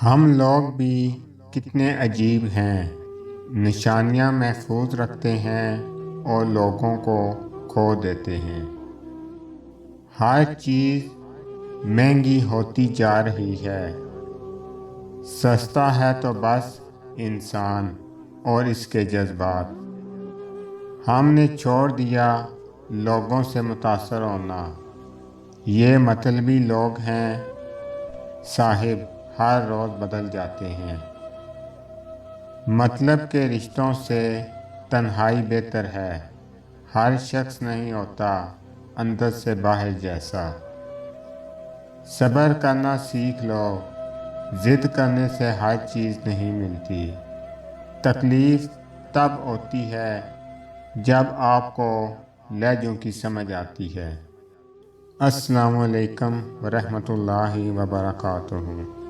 ہم لوگ بھی کتنے عجیب ہیں، نشانیاں محفوظ رکھتے ہیں اور لوگوں کو کھو دیتے ہیں۔ ہر چیز مہنگی ہوتی جا رہی ہے، سستا ہے تو بس انسان اور اس کے جذبات۔ ہم نے چھوڑ دیا لوگوں سے متاثر ہونا، یہ مطلبی لوگ ہیں صاحب، ہر روز بدل جاتے ہیں۔ مطلب کے رشتوں سے تنہائی بہتر ہے، ہر شخص نہیں ہوتا اندر سے باہر جیسا۔ صبر کرنا سیکھ لو، ضد کرنے سے ہر چیز نہیں ملتی۔ تکلیف تب ہوتی ہے جب آپ کو لہجوں کی سمجھ آتی ہے۔ السلام علیکم ورحمۃ اللہ وبرکاتہ۔